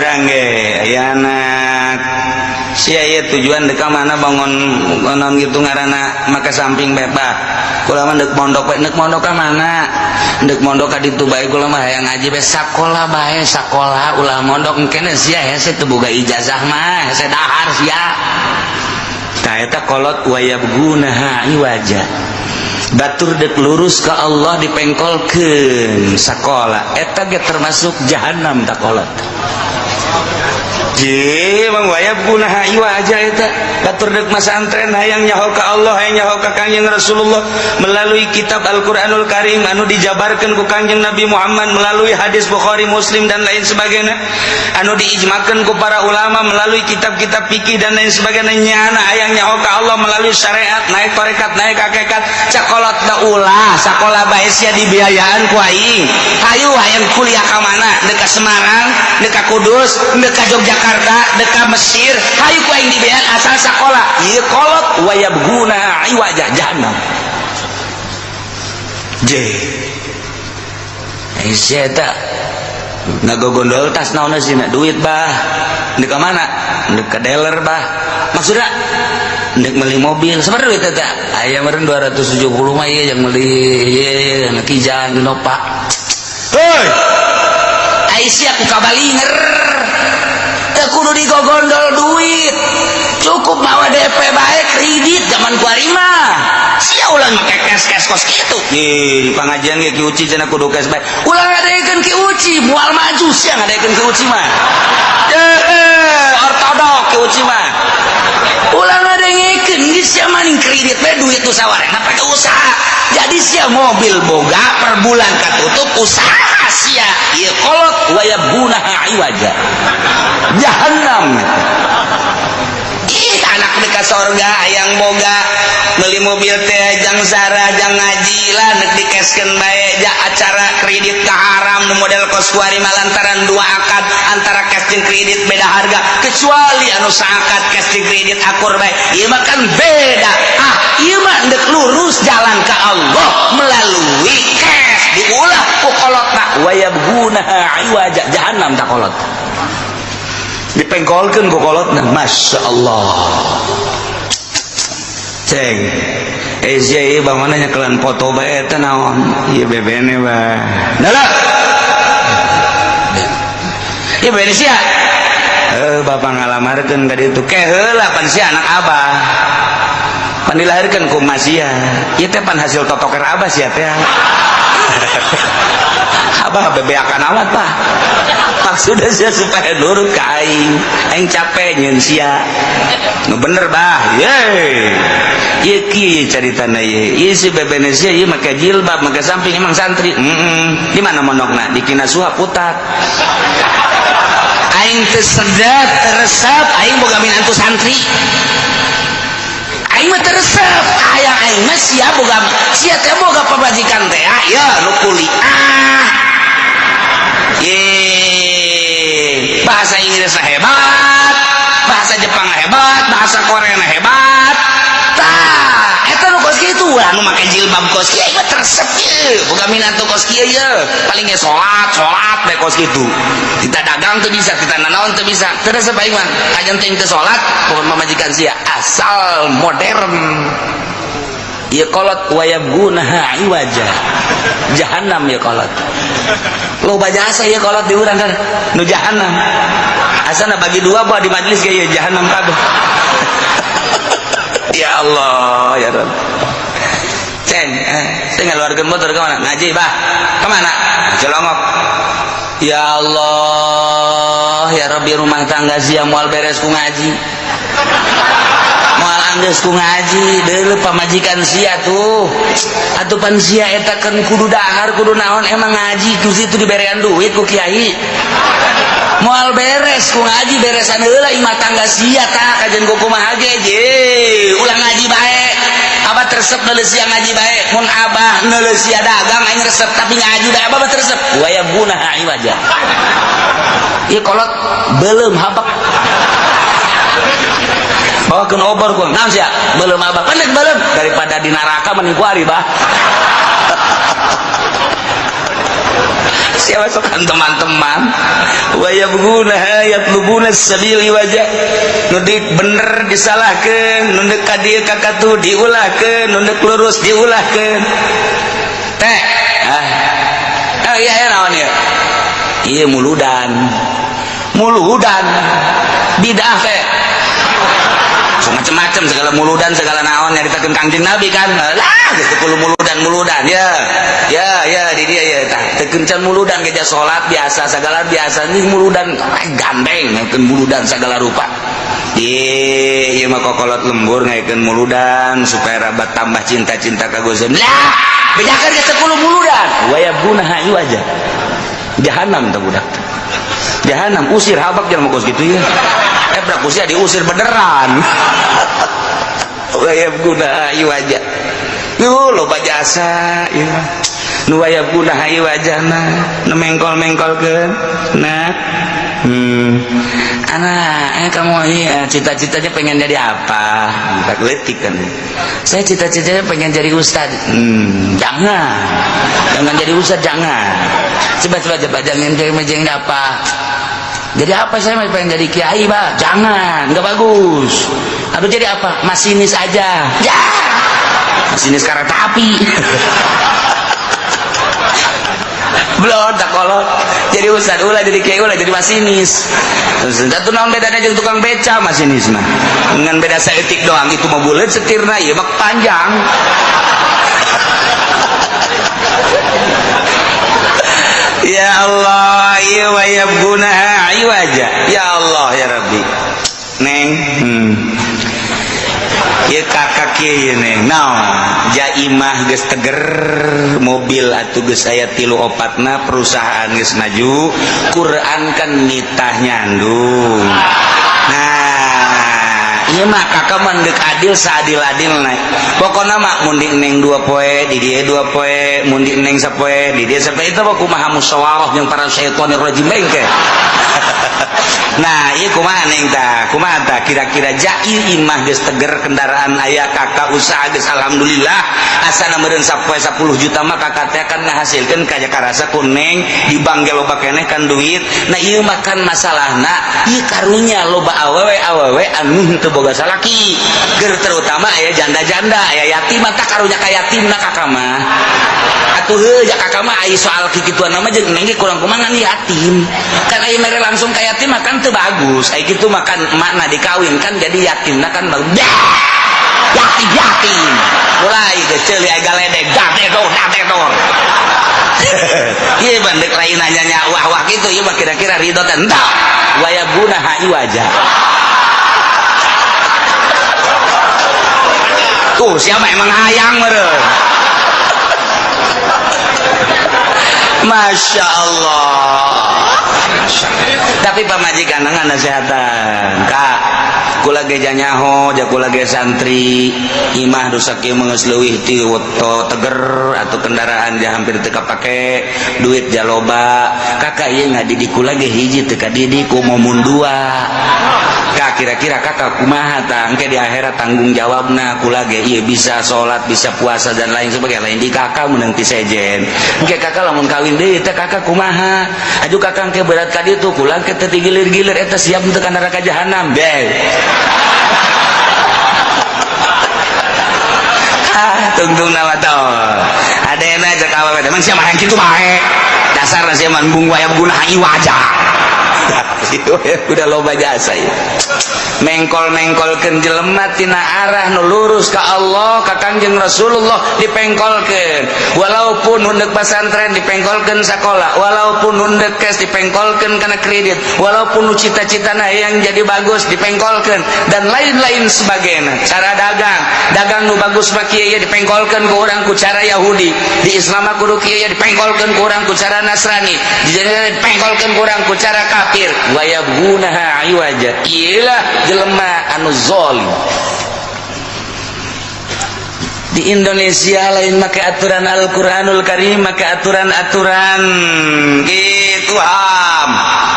urang ge aya anak sia ieu tujuan deuk ka mana bangun naon gitu ngaranna maka samping bebas kula mah deuk mondok we neuk mondok ka mana deuk mondok ka ditu bae kula mah hayang ngaji bae sakola bae sakola ulah mondok engkene sia hese teu boga ijazah mah hese dahar sia tah eta kolot wayabgunaha iwaja batur dek lurus ke Allah dipengkolkeun sakola eta ge termasuk jahanam tak kolot je bang wayabgunaha iwaja eta batur dek masantren hayang nyaho ka Allah hayang nyaho ka Kangjeng Rasulullah melalui kitab Al-Qur'anul Karim anu dijabarkeun ku Kangjeng Nabi Muhammad melalui hadis Bukhari Muslim dan lain sebagainya anu diijmakeun ku para ulama melalui kitab-kitab fikih dan lain sebagainya nyana hayang nyaho ka Allah melalui syariat naik tarekat naik hakikat sakolot da ulah sakola bae sia dibiayaan ku aing hayu hayang kuliah ka mana deuk ka Semarang deuk ka Kudus deuk ka Yogyakarta deuk ka Mesir hayu ku aing dibiayaan asal sakola ieu kolot wayabguna iwaja jahannam je sia eta ngagogondol tas naonna sina duit bah deuk ka mana deuk ka dealer bah maksudna deuk meuli mobil sabaraha duit eta aya meureun 270 mah ieu yang meuli ieu Kijang Innova heuy ai sia ku kabalinger teu kudu digogondol duit cukup mawa DP bae kredit zaman kuari mah sia ulah make cash kos kitu di pangajian ge Ki Uci cenah kudu cash bae ulah ngadekeun Ki Uci moal maju sia ngadekeun Ki Uci mah ortodok Ki Uci mah ulah ngadengekeun geus sia maning kredit bae duit nu sawarena pake usaha jadi sia mobil boga per bulan katutup usaha sia ieu kolot wayabgunaha iwaja jahannam anak dekat sorga yang boga beli mobil teh jang zara jang ngaji lah nek dikeskeun bae ja acara kredit ka haram nu model kos kuari malantaran dua akad antara cash jeung kredit beda harga kecuali anu saakad cash jeung kredit akur bae ieu mah kan beda ieu mah deuk lurus jalan ka Allah melalui cash diulah ku kolotna wayabgunaha iwaja jahannam tak kolot dipengkolkeun ku kolotna masya Allah ceng sia ieu bagaimana nyakelan foto bae eta naon ieu bebene bah dalah ieu bebene sia bapak ngalamarkeun ka ditu ke heula pan sia anak abah pan dilahirkeun ku emas sia ieu teh pan hasil totoker abah sia teh abah bebeakan amat pak maksudnya sia supaya nurut ka aing capek nyeun sia nu bener bah ye ieu kieu caritana ieu si bebene sia ieu make jilbab make samping emang santri di mana mondokna di Kinasuha Putat aing teu sedap teresep aing boga minantu santri aing mah teresep aya aing mah sia boga sia teh boga pabajikan teh ya nu kuliah bahasa Inggrisnya hebat bahasa Jepang hebat bahasa Korea hebat tah eta nu kos kitu ulah nu make jilbab kos kieu mah teresep ieu boga minantu kos kieu ye paling ge salat bae kos kitu kita dagang teu bisa kita nanaon teu bisa teresep aing mah ajan teh teu salat pokon mamajikan sia asal modern ieu kolot wayabgunaha iwaja jahannam ieu kolot loba jasa ieu kolot di urang kan nu jahannam asana bagi dua buat di majelis ge ieu jahannam kabeh ya Allah ya Rabb ceng teh ngaluarkeun motor ka mana ngaji bah ka mana Cilongok ya Allah ya Rabbi rumah tangga sia moal beres ku ngaji moal anggeus ku ngaji deuleu pamajikan sia tuh atuh pan sia eta kan kudu dahar kudu naon emang ngaji ku situ diberean duit ku kiai moal beres ku ngaji beresan heula imah tangga sia tah kajen ku kumaha ge je ulah ngaji bae abah teresep neuleuh sia ngaji bae mun abah neuleuh sia dagang aing resep tapi ngaji bae abah teresep wayabgunaha iwaja ieu kolot beuleum habak bawakeun obor ku naon sia beuleum abah pendek beuleum daripada di neraka mending kuari bah siapa sokan teman-teman wa yabghuna yatlubuna sabili wajah nu bener disalahkeun nu deuk ka dieu ka katu diulahkeun nu deuk lurus diulahkeun teh iya naon ieu ieu muludan bidah teh so macam-macam segala muludan segala naon nyaritakeun Kangjeng Nabi kan lah geus teu kudu muludan ya di dia ya tah teu kencan muludan geus salat biasa segala biasa ini muludan gandeng ngakeun muludan segala rupa ieu mah kokolot lembur ngakeun muludan supaya rabat tambah cinta-cinta ka Gusti lah bejakeun geus teu kudu muludan wa yabghuna aja jahanam teh budak jahanam usir habak jangan mau gitu ya brak usir diusir beneran wayab guna iwaja loba jasa ya nu wayab guna iwajana nu mengkol-mengkolkeun nah anak kamu cita-citanya pengen jadi apa tak letik kan saya cita-citanya pengen jadi ustad jangan jadi ustad jangan coba jangan jadi apa jadi apa saya pengen jadi kiai bah jangan nggak bagus aduh jadi apa masinis aja ya masinis kereta api belum tak kolot jadi ustad ulah jadi kiai ulah jadi masinis satu naon bedanya jeung tukang beca masinis mah dengan beda saeutik doang itu mah buleut setirna ieu mah panjang ya Allah ya wayab gunaha iwaja ya Allah ya Rabbi neng ya kakak kieu neng naon jaimah geus teger mobil atuh geus aya 3-4na perusahaan geus maju Quran kan nitah nyandung ieu mah kakak mandek adil saadil-adil naik pokona mah mun di neng 2 poe di dieu 2 poe mun di neng sapoe di dieu sapoe itu mah kumaha musyawarah jeung para syaitonir rajim engke nah ieu kumaha neng tah kumaha tah kira-kira jai imah geus teger kendaraan aya kakak usaha geus alhamdulillah asana meureun sapoe 10 juta mah kakak teh kan ngahasilkeun ka Jakarta ku neng di bank ge loba keneh kan duit nah ieu mah kan masalahna ieu karunya loba awewe anu teu boga salaki ger terutama aya janda-janda aya yatim mah tak karunya ka yatimna kakak mah atuh heuh ja kakak mah ai soal kikituan mah jeung neng ge kurang kumaha yatim kan aya mere langsung ka yatim mah kan teu bagus ai kitu mah kan emakna dikawin kan jadi yatimna kan bagus yatim mulai geus ceuli aya galedeg dadedor ieu bandek lain nanya wah kitu ieu mah kira-kira ridho teh entah wayabuna iwaja tuh siapa emang hayang meureun Masya Allah tapi pamajikan nasehatan kak kula ge janyaho ja kula ge santri imah dosa kieu geus leuwih ti weto teger atuh kendaraan ja hampir teu kapake duit ja loba kakak ieu ngadidik kula ge hiji teu kadidik umum 2 kak kira-kira kakak kumaha tah engke di akhirat tanggung jawabna kula ge ieu bisa salat bisa puasa dan lain sebagainya lain di kakak meunang ti sejen engke kakak lamun kawin deui teh kakak kumaha aju kakak engke berat ka ditu kula engke teu digilir-gilir eta siap teu ka neraka jahanam beh tungtung nama tau adena cek awewe emang siapa yang gitu bae dasar nasi manbung wayab guna iwaja udah loba jasa ya mengkol-mengkolkeun jelema tina arah nu lurus ka Allah ka Kangjeng Rasulullah dipengkolkeun walaupun hundek pesantren dipengkolkeun sakola walaupun hundek kes dipengkolkeun kana kredit walaupun nu cita-citana yang jadi bagus dipengkolkeun dan lain-lain sebagainya cara dagang nu bagus mah kieu ya dipengkolkeun ku urang ku cara Yahudi di Islam mah kudu kieu ya dipengkolkeun ku urang ku cara Nasrani dipengkolkeun ku urang ku cara kafir wa yabghunaha iwaja iyalah jelema anu zalim di Indonesia lain make aturan Al-Qur'anul Karim make aturan-aturan gitu ham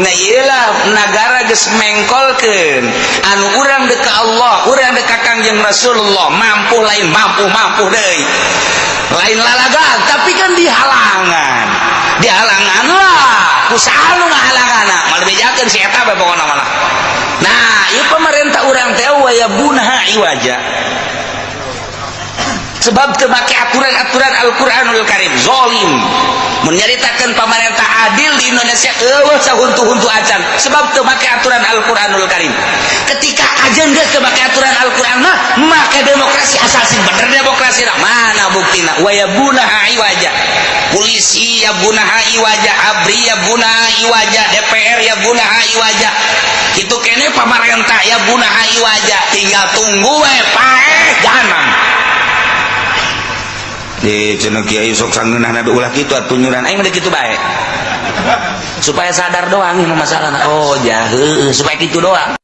nah iyalah nagara geus mengkolkeun anu urang deuk ka Allah urang deuk ka Kangjeng Rasulullah mampu lain mampu deui lain lalagan tapi kan dihalangan lah kusaha nu ngahalangana malah bejakeun si eta bae pokona malah. Nah ieu pemerintah urang teh wayabunha iwaja sebab teu make aturan-aturan Al-Qur'anul Karim zalim. Mun nyaritakeun pamarentah adil di Indonesia eueuh sahuntu-huntu acan sebab teu make aturan Al-Qur'anul Karim. Ketika ajan geus teu make aturan Al-Qur'an mah make demokrasi asal sih bener demokrasi mana buktina wayabunha iwaja. Polisi ya bunaha iwaja, ABRI ya bunaha iwaja, DPR ya bunaha iwaja. Kitu kene pamarentah ya bunaha iwaja, tinggal tunggu we paeh jahanam. Di cenah kiai sok sangeunahna ulah kitu atuh nyuran aing mah kitu bae. Supaya sadar doang ini masalahna. Oh, ja heueuh supaya kitu doang.